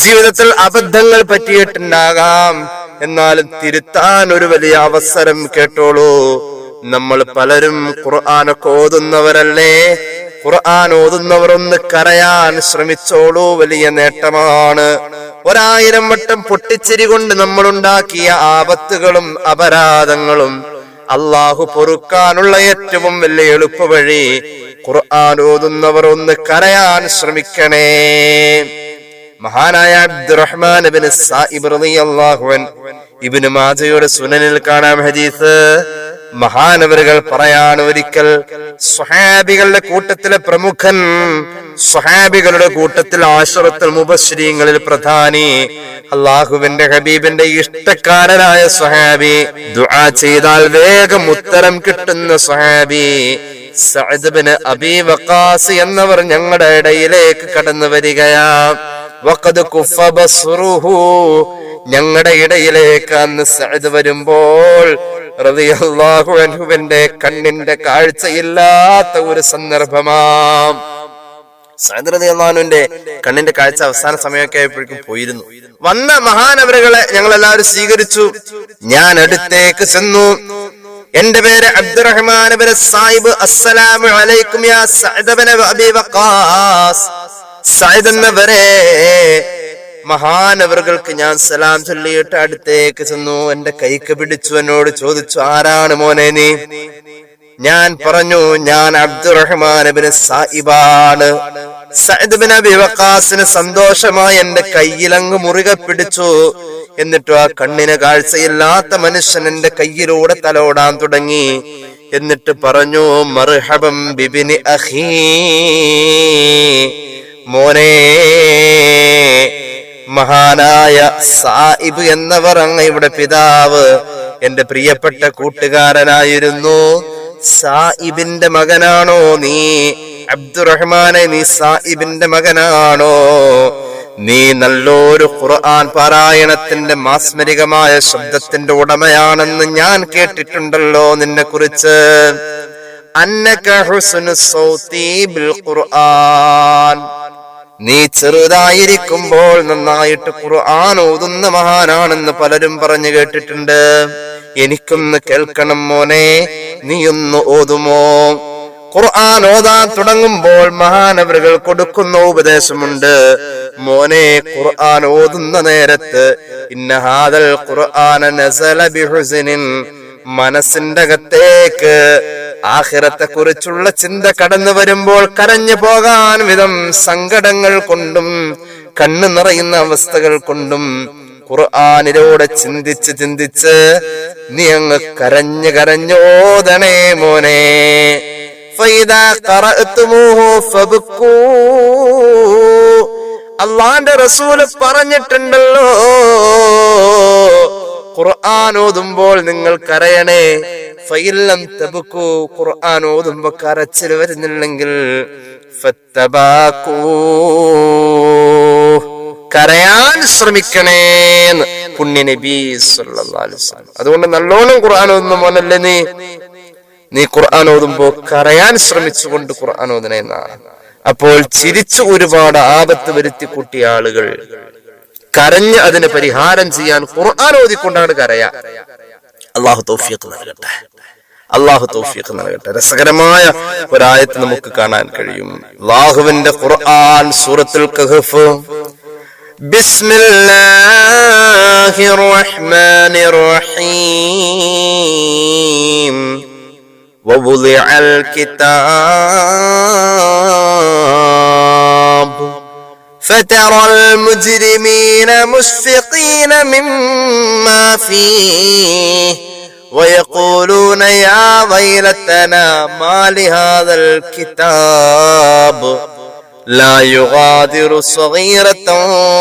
ജീവിതത്തിൽ അബദ്ധങ്ങൾ പറ്റിയിട്ടുണ്ടാകാം, എന്നാലും തിരുത്താൻ ഒരു വലിയ അവസരം കേട്ടോളൂ. നമ്മൾ പലരും ഖുർആനൊക്കെ ഓതുന്നവരല്ലേ? ഖുർആൻ ഓതുന്നവർ ഒന്ന് കരയാൻ ശ്രമിച്ചോളൂ, വലിയ നേട്ടമാണ്. 1000 വട്ടം പൊട്ടിച്ചിരി കൊണ്ട് നമ്മൾ ഉണ്ടാക്കിയ ആപത്തുകളും അപരാധങ്ങളും അള്ളാഹു പൊറുക്കാനുള്ള ഏറ്റവും വലിയ എളുപ്പവഴി ഖുർആൻ ഓതുന്നവർ ഒന്ന് കരയാൻ ശ്രമിക്കണേ. മഹാനായ അബ്ദുറഹ്മാൻ ഇബ്നു സായിബ് റളിയല്ലാഹു അൻഹു ഇബ്നു മാജയുടെ സുനനിൽ കാണാം ഹദീസ്. മഹാനവറുകൾ പറയാണ്, ഒരിക്കൽ സ്വഹാബികളുടെ കൂട്ടത്തിലെ പ്രമുഖൻ, സ്വഹാബികളുടെ കൂട്ടത്തിൽ ആശറത്തുൽ മുബശ്ശിരീങ്ങളിൽ പ്രധാനി, അള്ളാഹുവിന്റെ ഹബീബിന്റെ ഇഷ്ടക്കാരനായ സ്വഹാബി, ദുആ ചെയ്താൽ വേഗം ഉത്തരം കിട്ടുന്ന സ്വഹാബി സഅദ് ഇബ്നു അബീ വഖാസ് എന്നവർ ഞങ്ങളുടെ ഇടയിലേക്ക് കടന്നു വരികയാ. വഖദ് കുഫ ബസ്റുഹു, ഞങ്ങളുടെ ഇടയിലേക്ക് അന്ന് സഅദ് വരുമ്പോൾ റളിയല്ലാഹു അൻഹുവിന്റെ കണ്ണിന്റെ കാഴ്ചയില്ലാത്ത ഒരു സന്ദർഭമാം. സഅദ് റളിയല്ലാഹു അൻഹുവിന്റെ കണ്ണിന്റെ കാഴ്ച അവസാന സമയമൊക്കെ ആയപ്പോഴേക്കും പോയിരുന്നു. വന്ന മഹാനവറുകളെ ഞങ്ങൾ എല്ലാവരും സ്വീകരിച്ചു. ഞാൻ അടുത്തേക്ക് ചെന്നു. എന്റെ പേര് അബ്ദുറഹ്മാൻ ഇബ്നു സായിബ്. അസ്സലാമു അലൈക്കും യാ സഅദ് ഇബ്നു അബീ വഖാസ്. സഅദ് എന്നവരെ മഹാനവറുകൾക്ക് ഞാൻ സലാം ചൊല്ലിയിട്ട് അടുത്തേക്ക് ചെന്നു. എന്റെ കൈക്ക് പിടിച്ചു. എന്നോട് ചോദിച്ചു, ആരാണ് മോനെ നീ? ഞാൻ പറഞ്ഞു, ഞാൻ അബ്ദുറഹ്മാൻ ഇബ്നു സായിബാണ്. സഅദ് ഇബ്നു അബീ വഖാസിന് സന്തോഷമായി എന്റെ കയ്യിലങ്ങ് മുറുകെ പിടിച്ചു. എന്നിട്ട് ആ കണ്ണിന് കാഴ്ചയില്ലാത്ത മനുഷ്യൻ എന്റെ കയ്യിലൂടെ തലോടാൻ തുടങ്ങി. എന്നിട്ട് പറഞ്ഞു, മർഹബം ബിബിനി അഖീ, മോനെ മഹാനായ സായിബ് എന്നവർ അങ്ങയുടെ പിതാവ് എന്റെ പ്രിയപ്പെട്ട കൂട്ടുകാരനായിരുന്നു. സായിബിന്റെ മകനാണോ നീ? അബ്ദുറഹ്മാനെ, നീ സായിബിന്റെ മകനാണോ? നീ നല്ലൊരു ഖുർആൻ പാരായണത്തിന്റെ മാസ്മരികമായ ശബ്ദത്തിന്റെ ഉടമയാണെന്ന് ഞാൻ കേട്ടിട്ടുണ്ടല്ലോ നിന്നെ കുറിച്ച്. അന്നക ഹുസ്നു സൗതി ബിൽ ഖുർആൻ, നീ ചെറുതായിരിക്കുമ്പോൾ നന്നായിട്ട് ഖുർആൻ ഓതുന്ന മഹാനാണെന്ന് പലരും പറഞ്ഞു കേട്ടിട്ടുണ്ട്. എനിക്കൊന്ന് കേൾക്കണം മോനെ, നീയൊന്ന് ഓതുമോ? ഖുർആൻ ഓതാൻ തുടങ്ങുമ്പോൾ മഹാനവറുകൾ കൊടുക്കുന്ന ഉപദേശമുണ്ട്. മോനെ, ഖുർആൻ ഓതുന്ന നേരത്ത് ഇന്ന ഹാദൽ ഖുർആന നസല ബിഹുസ്നിൻ, മനസ്സിന്റെ അകത്തേക്ക് ആഖിറത്തെ കുറിച്ചുള്ള ചിന്ത കടന്നു വരുമ്പോൾ കരഞ്ഞു പോകാൻ വിധം സങ്കടങ്ങൾ കൊണ്ടും കണ്ണു നിറയുന്ന അവസ്ഥകൾ കൊണ്ടും ഖുർആനിലൂടെ ചിന്തിച്ച് ചിന്തിച്ച് നീ അങ്ങ് കരഞ്ഞു കരഞ്ഞു ഓതണേ മോനെ. ഫൈദാ ഖറഅതുമൂഹു ഫബ്കൂ, അല്ലാഹുവിന്റെ റസൂൽ പറഞ്ഞിട്ടുണ്ടല്ലോ, ഖുർആൻ ഓതുമ്പോൾ നിങ്ങൾ കരയണേ. ഫഇല്ലം തബ്കൂ, ഖുർആൻ ഓതുമ്പോൾ കരച്ചിൽ വരുന്നില്ലെങ്കിൽ ഫത്തബാകൂ, കരയാൻ ശ്രമിക്കണേന്ന് പുണ്യ നബി സല്ലല്ലാഹു അലൈഹി വസല്ലം. അതുകൊണ്ട് നല്ലോണം ഖുർആൻ ഓതുന്ന മോനല്ലേ നീ ഖുർആൻ ഓതുമ്പോ കരയാൻ ശ്രമിച്ചുകൊണ്ട് ഖുർആൻ ഓതണേ എന്നാണ്. അപ്പോൾ ചിരിച്ചു ഒരുപാട് ആപത്ത് വരുത്തി കൂട്ടിയ ആളുകൾ കരഞ്ഞ് അതിന് പരിഹാരം ചെയ്യാൻ ഖുർആൻ ഓതിക്കൊണ്ടാണ് കരയാ. അല്ലാഹു തൗഫീഖ് നൽകട്ടെ, അല്ലാഹു തൗഫീഖ് നൽകട്ടെ. രസകരമായ ഒരായത്ത് നമുക്ക് കാണാൻ കഴിയും. അല്ലാഹുവിന്റെ ഖുർആൻ സൂറത്തുൽ കഹ്ഫ്. ബിസ്മില്ലാഹിർ റഹ്മാനിർ റഹീം. ووضع الكتاب فترى المجرمين مشفقين مما فيه ويقولون يا ويلتنا ما لهذا الكتاب لا يغادر صغيرة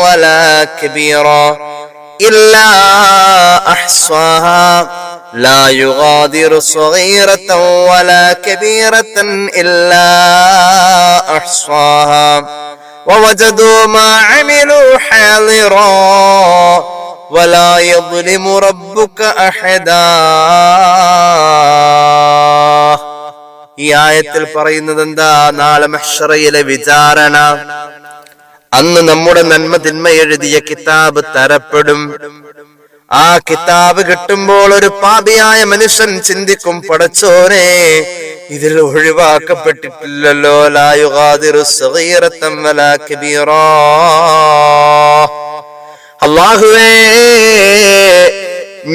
ولا كبيرة إلا أحصاها لا يغادر صغيرة ولا كبيرة إلا أحصاها ووجدوا ما عملوا حاضرا ولا يظلم ربك أحدا. ഈ ആയത്തിൽ പറയുന്നത് എന്താ? നാളെ മഹ്ശറയിലെ വിചാരണ. അന്ന് നമ്മുടെ നന്മ തിന്മ എഴുതിയ കിതാബ് തരപ്പെടും. ആ കിതാബ് കിട്ടുമ്പോൾ ഒരു പാപിയായ മനുഷ്യൻ ചിന്തിക്കും, പടച്ചോനെ ഇതിൽ ഒഴിവാക്കപ്പെട്ടിട്ടില്ലല്ലോ, ലാ യുഗാദിറു സഗീറതൻ വലാ കബീറാ. അല്ലാഹുവേ,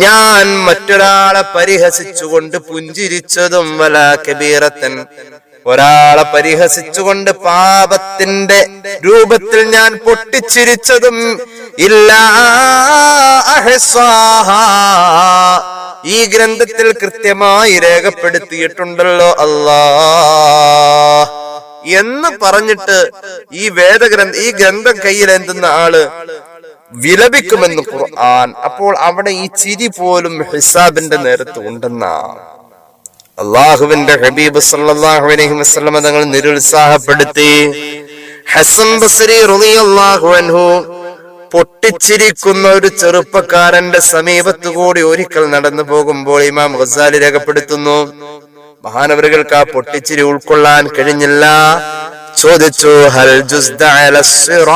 ഞാൻ മറ്റൊരാളെ പരിഹസിച്ചുകൊണ്ട് പുഞ്ചിരിച്ചതും വലാ കബീറത്തൻ, ഒരാളെ പരിഹസിച്ചുകൊണ്ട് പാപത്തിന്റെ രൂപത്തിൽ ഞാൻ പൊട്ടിച്ചിരിച്ചതും ഇല്ലാ അഹ്സാഹാ, ഈ ഗ്രന്ഥത്തിൽ കൃത്യമായി രേഖപ്പെടുത്തിയിട്ടുണ്ടല്ലോ അല്ലാഹ് എന്ന് പറഞ്ഞിട്ട് ഈ ഗ്രന്ഥം കയ്യിലെന്തുന്ന ആള് വിലപിക്കുമെന്ന് ഖുർആൻ. അപ്പോൾ അവിടെ ഈ ചിരി പോലും ഹിസാബിന്റെ നേരത്ത് ഉണ്ടെന്നാ അള്ളാഹുവിന്റെ ഹബീബ് സല്ലല്ലാഹു അലൈഹി വസല്ലം തങ്ങൾ നിരുത്സാഹപ്പെടുത്തി. ഹസൻ ബസ്രി റളിയല്ലാഹു അൻഹു പൊട്ടിച്ചിരിക്കുന്ന ഒരു ചെറുപ്പക്കാരന്റെ സമീപത്തു കൂടി ഒരിക്കൽ നടന്നു പോകുമ്പോൾ ഇമാം ഗസാലി രേഖപ്പെടുത്തുന്നു, മഹാനവറുകൾക്ക് ആ പൊട്ടിച്ചിരി ഉൾക്കൊള്ളാൻ കഴിഞ്ഞില്ല. ചോദിച്ചു, ഹൽ ജുസ്ദ അല സിറാത്ത്,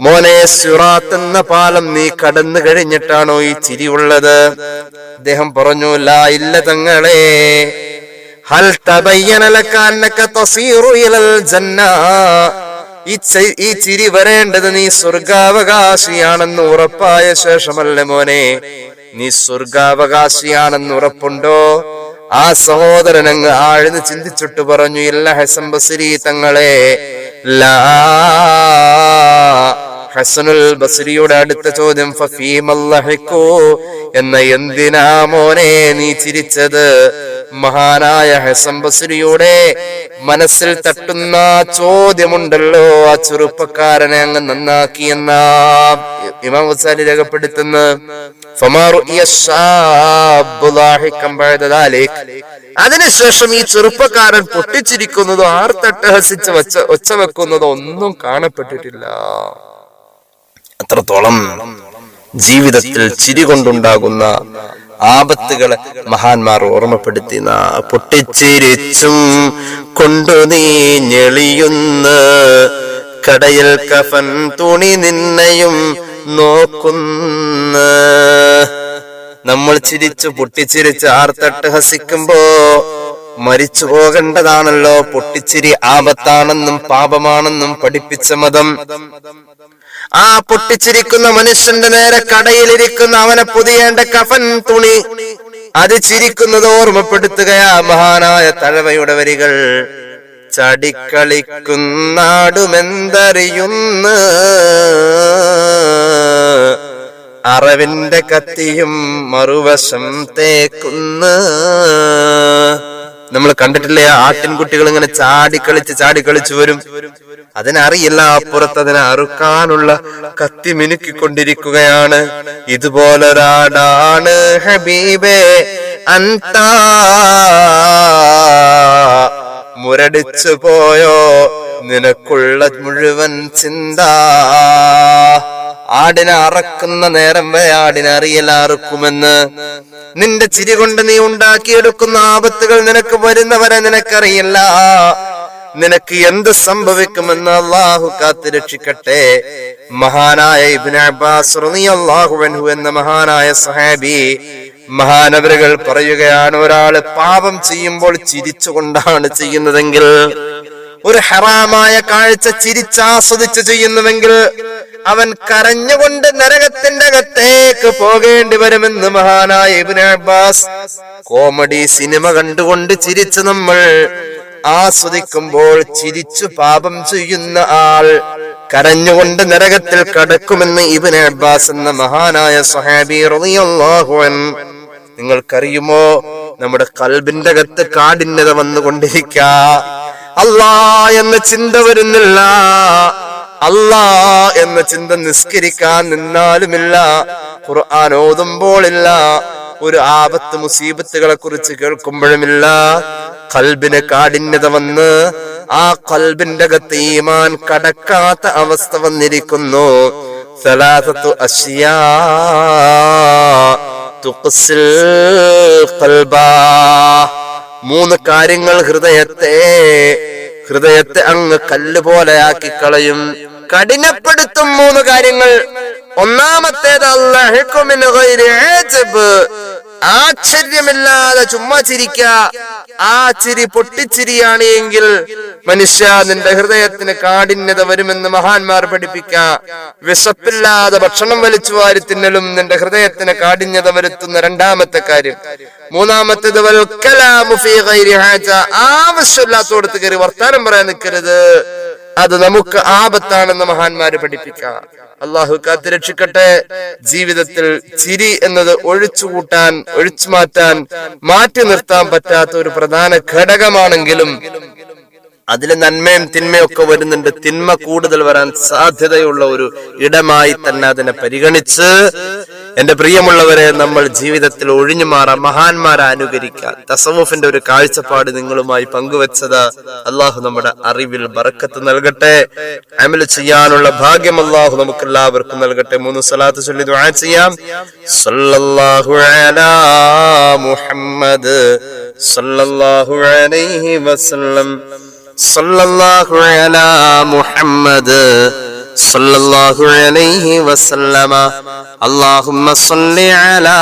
മോനെ സിറാത്ത് എന്ന പാലം നീ കടന്നു കഴിഞ്ഞിട്ടാണോ ഈ ചിരി ഉള്ളത്? അദ്ദേഹം പറഞ്ഞു, ലാ, ഇല്ല തങ്ങളെ. ഹൽ തബയ്യന ലക അന്നക തസീറു ഇലൽ ജന്ന, ഈ ചിരി വരേണ്ടത് നീ സ്വർഗാവകാശിയാണെന്ന് ഉറപ്പായ ശേഷമല്ലേ മോനെ? നീ സ്വർഗാവകാശിയാണെന്ന് ഉറപ്പുണ്ടോ? ആ സഹോദരൻ അങ്ങ് ആഴ്ന്ന് ചിന്തിച്ചിട്ട് പറഞ്ഞു, ഇല്ല ഹസൻ ബസ്രി തങ്ങളെ, ലാ. ഹസനുൽ ബസ്രിയുടെ അടുത്ത ചോദ്യം, ഫഫീമല്ലഹിക്കു, എന്ന എന്തിനാ മോനെ നീ ചിരിച്ചത്? മഹാനായ ഹസൻ ബസ്രിയുടെ മനസ്സിൽ തട്ടുന്ന ചോദ്യമുണ്ടല്ലോ, ആ ചെറുപ്പക്കാരനെ അങ്ങ് നന്നാക്കിയെന്ന ഇമാം ഗസാലി രേഖപ്പെടുത്തുന്നു. അതിനുശേഷം ഈ ചെറുപ്പക്കാരൻ പൊട്ടിച്ചിരിക്കുന്നതോ ആർത്തട്ടഹസിച്ച് ഒച്ച വെക്കുന്നതോ ഒന്നും കാണപ്പെട്ടിട്ടില്ല. അത്രത്തോളം ജീവിതത്തിൽ ചിരി കൊണ്ടുണ്ടാകുന്ന ആപത്തുകളെ മഹാന്മാർ ഓർമ്മപ്പെടുത്തി. പൊട്ടിച്ചിരിച്ചും കൊണ്ടു നീ ഞെളിയുന്ന കടയിൽ കഫൻ തുണി നിന്നെയും നോക്കുന്ന. നമ്മൾ ചിരിച്ചു പൊട്ടിച്ചിരിച്ച് ആർത്തട്ട് ഹസിക്കുമ്പോ മരിച്ചു പോകേണ്ടതാണല്ലോ. പൊട്ടിച്ചിരി ആപത്താണെന്നും പാപമാണെന്നും പഠിപ്പിച്ച മതം. ആ പൊട്ടിച്ചിരിക്കുന്ന മനുഷ്യന്റെ നേരെ കടയിലിരിക്കുന്ന അവനെ പൊതിയേണ്ട കഫൻ തുണി അത് ചിരിക്കുന്നത് ഓർമ്മപ്പെടുത്തുകയാ മഹാനായ തഴവയുടെ വരികൾ. ചടിക്കളിക്കുന്നാടുമെന്തറിയുന്ന അറവിന്റെ കത്തിയും മറുവശം തേക്കുന്ന. നമ്മൾ കണ്ടിട്ടില്ലേ, ആട്ടിൻകുട്ടികൾ ഇങ്ങനെ ചാടിക്കളിച്ച് വരും. അതിനറിയില്ല അപ്പുറത്ത് അതിനെ അറുക്കാനുള്ള കത്തി മിനുക്കിക്കൊണ്ടിരിക്കുകയാണ്. ഇതുപോലൊരാടാണ് ഹബീബേ അന്ത, മുരടിച്ചു പോയോ നിനക്കുള്ള മുഴുവൻ ചിന്ത. ആടിനെ അറക്കുന്ന നേരം വരെ ആടിനെ അറിയില്ല അറുക്കുമെന്ന്. നിന്റെ ചിരി കൊണ്ട് നീ ഉണ്ടാക്കിയെടുക്കുന്ന ആപത്തുകൾ നിനക്ക് വരുന്നവരെ നിനക്കറിയില്ല. നിനക്ക് എന്ത് സംഭവിക്കുമെന്ന് അള്ളാഹു കാത്ത് രക്ഷിക്കട്ടെ. മഹാനായ ഇബ്നു അബ്ബാസ് റളിയല്ലാഹു അൻഹു എന്ന മഹാനായ സഹാബി മഹാനവറുകൾ പറയുകയാണ്, ഒരാള് പാപം ചെയ്യുമ്പോൾ ചിരിച്ചുകൊണ്ടാണ് ചെയ്യുന്നതെങ്കിൽ, ഒരു ഹറാമായ കാഴ്ച ചിരിച്ചാസ്വദിച്ച് ചെയ്യുന്നുവെങ്കിൽ അവൻ കരഞ്ഞുകൊണ്ട് നരകത്തിന്റെ അകത്തേക്ക് പോകേണ്ടി വരുമെന്ന് മഹാനായ ഇബ്നു അബ്ബാസ്. കോമഡി സിനിമ കണ്ടുകൊണ്ട് ചിരിച്ച് നമ്മൾ ആസ്വദിക്കുമ്പോൾ ചിരിച്ചു പാപം ചെയ്യുന്ന ആൾ കരഞ്ഞുകൊണ്ട് നരകത്തിൽ കടക്കുമെന്ന് ഇബ്നു അബ്ബാസ് എന്ന മഹാനായ സ്വഹാബി റളിയല്ലാഹു അൻഹു. നിങ്ങൾക്കറിയുമോ, നമ്മുടെ ഖൽബിന്റെ അകത്ത് കാഠിന്യത വന്നുകൊണ്ടിരിക്ക. അല്ലാ എന്ന ചിന്ത വരുന്നില്ല. അല്ലാ എന്ന ചിന്ത നിസ്കരിക്കാൻ നിന്നാലുമില്ല, ഖുർആൻ ഓതുമ്പോഴില്ല, ഒരു ആപത്ത് മുസീബത്തുകളെ കുറിച്ച് കേൾക്കുമ്പോഴുമില്ല. ഖൽബിന് കാഠിന്യത വന്ന് ആ ഖൽബിന്റെ അകത്ത് ഈമാൻ കടക്കാത്ത അവസ്ഥ വന്നിരിക്കുന്നു. സലാസത്തു അശ്യാ തുഖ്സിൽ ഖൽബാ, മൂന്ന് കാര്യങ്ങൾ ഹൃദയത്തെ അങ്ങ് കല്ല് പോലെയാക്കി കളയും, കഠിനപ്പെടുത്തും. മൂന്ന് കാര്യങ്ങൾ. ഒന്നാമത്തേത് അല്ലാഹു മിൻ ഗൈരി അജബ്, ആശ്ചര്യമില്ലാതെ ചുമ്മാ ചിരിക്ക. ആ ചിരി പൊട്ടിച്ചിരിയാണ് എങ്കിൽ മനുഷ്യ നിന്റെ ഹൃദയത്തിന് കാഠിന്യത വരുമെന്ന് മഹാന്മാർ പഠിപ്പിക്ക. വിശപ്പില്ലാതെ ഭക്ഷണം വലിച്ചു വാരി തിന്നലും നിന്റെ ഹൃദയത്തിന് കാഠിന്യത വരുത്തുന്ന രണ്ടാമത്തെ കാര്യം. മൂന്നാമത്തേത് വൽ കലാമു ഫീ ഗൈരി ഹാജ, ആവശ്യമില്ലാത്തോടത്ത് കയറി വർത്താനം പറയാൻ നിൽക്കരുത്. അത് നമുക്ക് ആപത്താണെന്ന് മഹാന്മാര് പഠിപ്പിക്കാം. അള്ളാഹു കാത്തുരക്ഷിക്കട്ടെ. ജീവിതത്തിൽ ചിരി എന്നത് ഒഴിച്ചു മാറ്റാൻ മാറ്റി നിർത്താൻ പറ്റാത്ത ഒരു പ്രധാന ഘടകമാണെങ്കിലും അതിൽ നന്മയും തിന്മയും ഒക്കെ വരുന്നുണ്ട്. തിന്മ കൂടുതൽ വരാൻ സാധ്യതയുള്ള ഒരു ഇടമായി തന്നെ അതിനെ പരിഗണിച്ച് എന്റെ പ്രിയമുള്ളവരെ, നമ്മൾ ജീവിതത്തിൽ ഒഴിഞ്ഞു മാറാൻ മഹാന്മാരെ അനുകരിക്കാൻ തസവുഫിന്റെ ഒരു കാഴ്ചപ്പാട് നിങ്ങളുമായി പങ്കുവെച്ചത് അള്ളാഹു നമ്മുടെ അറിവിൽ ബറക്കത്ത് നൽകട്ടെ. അമൽ ചെയ്യാനുള്ള ഭാഗ്യം അള്ളാഹു നമുക്ക് എല്ലാവർക്കും നൽകട്ടെ. 3 സ്വലാത്ത് ചൊല്ലി ദുആ ചെയ്യാം. സല്ലല്ലാഹു അലാ മുഹമ്മദ് സല്ലല്ലാഹു അലൈഹി വസല്ലം. സല്ലല്ലാഹു അലാ മുഹമ്മദ് സല്ലല്ലാഹു അലൈഹി വസല്ലമ. അല്ലാഹുമ്മ സ്വല്ലി അലാ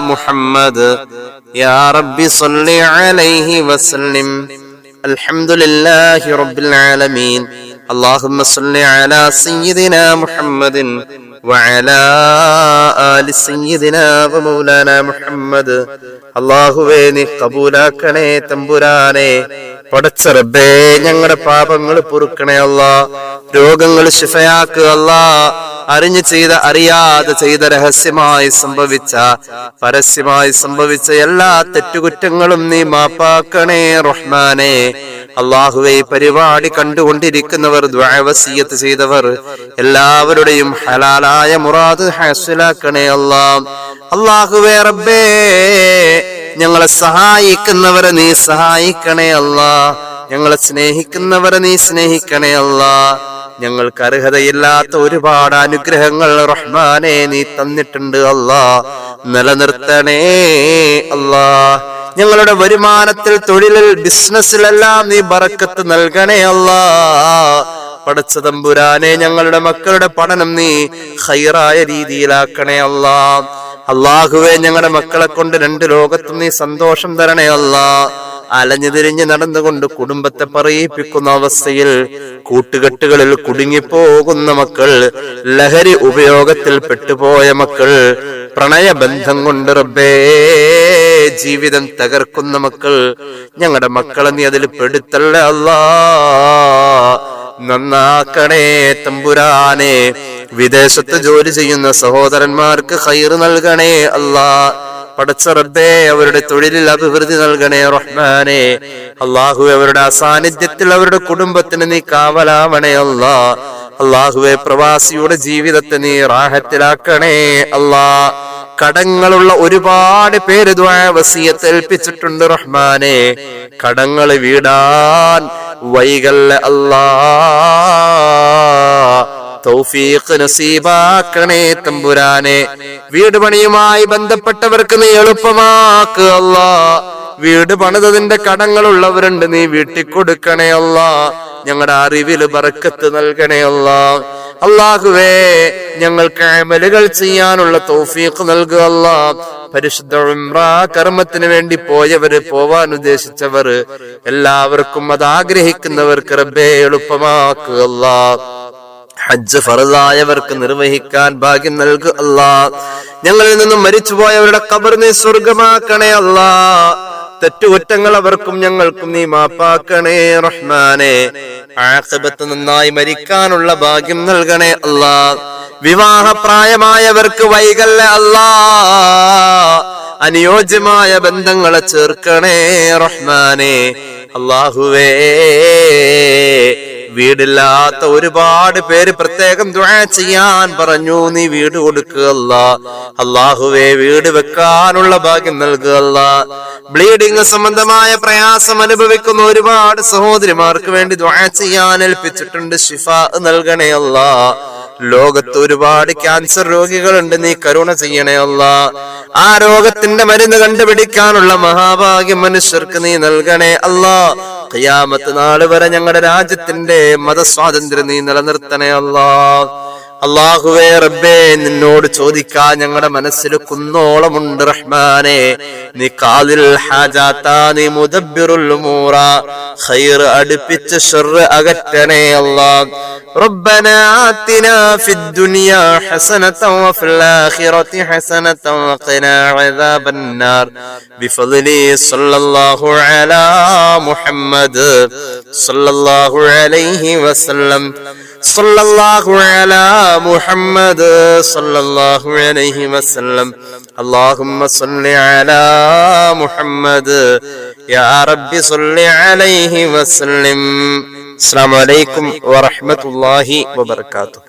മുഹമ്മദ് യാ റബ്ബി സ്വല്ലി അലൈഹി വസല്ലിം. അൽഹംദുലില്ലാഹി റബ്ബിൽ ആലമീൻ. അല്ലാഹുമ്മ സ്വല്ലി അലാ സയ്യിദിനാ മുഹമ്മദിൻ വഅലാ ആലി സയ്യിദിനാ വമൗലാനാ മുഹമ്മദ്. അല്ലാഹുവേ നീ കബൂലാക്കണേ തമ്പുരാനെ. പടച്ച റബ്ബേ, ഞങ്ങളുടെ പാപങ്ങൾ പൊറുക്കണേ അല്ലാ. രോഗങ്ങൾ ശിഫയാക്കുക അല്ലാ. അറിഞ്ഞു ചെയ്ത അറിയാതെ ചെയ്ത രഹസ്യമായി സംഭവിച്ച പരസ്യമായി സംഭവിച്ച എല്ലാ തെറ്റുകുറ്റങ്ങളും നീ മാപ്പാക്കണേ റഹ്മാനെ. അല്ലാഹുവേ, പരിപാടി കണ്ടുകൊണ്ടിരിക്കുന്നവർ, ദുആ വസിയത്ത് ചെയ്തവർ എല്ലാവരുടെയും ഹലാലായ മുറാദ് ഹാസിലാക്കണേ അല്ലാ. അല്ലാഹുവേ റബ്ബേ, ഞങ്ങളെ സഹായിക്കുന്നവരെ നീ സഹായിക്കണേ അല്ലാ. ഞങ്ങളെ സ്നേഹിക്കുന്നവരെ നീ സ്നേഹിക്കണേ അല്ലാ. ഞങ്ങൾക്ക് അർഹതയില്ലാത്ത ഒരുപാട് അനുഗ്രഹങ്ങൾ റഹ്മാനെ നീ തന്നിട്ടുണ്ട് അല്ലാ. നിലനിർത്തണേ അല്ലാ. ഞങ്ങളുടെ വരുമാനത്തിൽ, തൊഴിലിൽ, ബിസിനസ്സിലെല്ലാം നീ ബറക്കത്ത് നൽകണേ അല്ലാ. പടച്ച തമ്പുരാനെ, ഞങ്ങളുടെ മക്കളുടെ പഠനം നീ ഖൈറായ രീതിയിലാക്കണേ അല്ലാ. അല്ലാഹുവേ, ഞങ്ങളുടെ മക്കളെ കൊണ്ട് 2 ലോകത്തും നീ സന്തോഷം തരണേ അല്ലാ. അലഞ്ഞു തിരിഞ്ഞ് നടന്നുകൊണ്ട് കുടുംബത്തെ പറയിപ്പിക്കുന്ന അവസ്ഥയിൽ കൂട്ടുകെട്ടുകളിൽ കുടുങ്ങിപ്പോകുന്ന മക്കൾ, ലഹരി ഉപയോഗത്തിൽ പെട്ടുപോയ മക്കൾ, പ്രണയബന്ധം കൊണ്ട് റബ്ബേ ജീവിതം തകർക്കുന്ന മക്കൾ, ഞങ്ങളുടെ മക്കളെ നീ അതിൽ പെടുത്തല്ലേ അല്ലാ. നന്നാക്കണേ തമ്പുരാനെ. വിദേശത്ത് ജോലി ചെയ്യുന്ന സഹോദരന്മാർക്ക് ഖൈർ നൽകണേ അല്ലാ. പടച്ച റബ്ബേ, അവരുടെ തൊഴിലിൽ അഭിവൃദ്ധി നൽകണേ റഹ്മാനെ. അല്ലാഹു, അവരുടെ അസാന്നിധ്യത്തിൽ അവരുടെ കുടുംബത്തിന് നീ കാവലാവണേ അല്ലാ. അല്ലാഹുവേ, പ്രവാസിയുടെ ജീവിതത്തെ നീ റാഹത്തിലാക്കണേ അല്ലാ. കടങ്ങളുള്ള ഒരുപാട് പേര് ദുആ വസിയത്ത് ഏൽപ്പിച്ചിട്ടുണ്ട് റഹ്മാനെ. കടങ്ങൾ വീടാൻ വൈകല്ല അല്ലാ. തൗഫീഖ് നസീബാക്കണേ തമ്പുരാനെ. വീട് പണിയുമായി ബന്ധപ്പെട്ടവർക്ക് നീ എളുപ്പമാക്കുക അല്ലാ. വീട് പണിതതിന്റെ കടങ്ങളുള്ളവരുണ്ട്, നീ വീട്ടിൽ കൊടുക്കണേ അല്ലാ. ഞങ്ങളുടെ അറിവിൽ ബറക്കത്ത് നൽകണേ അല്ലാ. അല്ലാഹുവേ, ഞങ്ങൾക്ക് അമലുകൾ ചെയ്യാനുള്ള തൗഫീഖ് നൽകുക അല്ലാ. പരിശുദ്ധ ഉംറ കർമ്മത്തിന് വേണ്ടി പോയവര്, പോവാൻ ഉദ്ദേശിച്ചവർ എല്ലാവർക്കും, അത് ആഗ്രഹിക്കുന്നവർക്ക് റബ്ബേ എളുപ്പമാക്കുക അല്ലാ. ഹജ്ജ് ഫർളായവർക്ക് നിർവഹിക്കാൻ ഭാഗ്യം നൽകുക അല്ലാ. ഞങ്ങളിൽ നിന്നും മരിച്ചുപോയവരുടെ ഖബർ നീ സ്വർഗമാക്കണേ അല്ലാ. തെറ്റുകുറ്റങ്ങൾ അവർക്കും ഞങ്ങൾക്കും നീ മാപ്പാക്കണേ റഹ്മാനെ. ആഖിബത്ത് നന്നായി മരിക്കാനുള്ള ഭാഗ്യം നൽകണേ അല്ലാ. വിവാഹപ്രായമായവർക്ക് വൈകല്ല അല്ലാ. അനുയോജ്യമായ ബന്ധങ്ങളെ ചേർക്കണേ റഹ്മാനെ. അല്ലാഹുവേ, വീടില്ലാത്ത ഒരുപാട് പേര് പ്രത്യേകം ദുആ ചെയ്യാൻ പറഞ്ഞു, നീ വീട് കൊടുക്കുക അല്ലാ. അല്ലാഹുവേ, വീട് വെക്കാനുള്ള ഭാഗ്യം നൽകുക അല്ലാ. ബ്ലീഡിംഗ് സംബന്ധമായ പ്രയാസം അനുഭവിക്കുന്ന ഒരുപാട് സഹോദരിമാർക്ക് വേണ്ടി ദുആ ചെയ്യാൻ ഏൽപ്പിച്ചിട്ടുണ്ട്, ശിഫാ നൽകണേ അല്ലാ. ലോകത്ത് ഒരുപാട് ക്യാൻസർ രോഗികളുണ്ട്, നീ കരുണ ചെയ്യണേ അല്ലാ. ആ രോഗത്തിന്റെ മരുന്ന് കണ്ടുപിടിക്കാനുള്ള മഹാഭാഗ്യം മനുഷ്യർക്ക് നീ നൽകണേ അല്ലാ. ഖിയാമത്ത് നാൾ വരെ ഞങ്ങളുടെ രാജ്യത്തിന്റെ മതസ്വാതന്ത്ര്യം നീ നിലനിർത്തണേ അല്ലാ. അല്ലാഹുവേ റബ്ബേ, നിന്നോട് ചോദിക്കാൻ ഞങ്ങളുടെ മനസ്സിൽ കുന്നോളമുണ്ട് റഹ്മാനെ. നീ ഖാദിൽ ഹാജാത്താ, നീ മുദബ്ബിറുൽ ഉമൂറ, ഖൈർ അടുപ്പിച്ച് ശർറ് അകറ്റണേ അല്ലാ. ربنا آتنا في الدنيا حسنة وفي الآخرة حسنة وقنا عذاب النار بفضل صلى الله على محمد صلى الله عليه وسلم صلى الله على محمد صلى الله عليه وسلم اللهم صل على محمد يا رب صل عليه وسلم. السلام عليكم ورحمة الله وبركاته.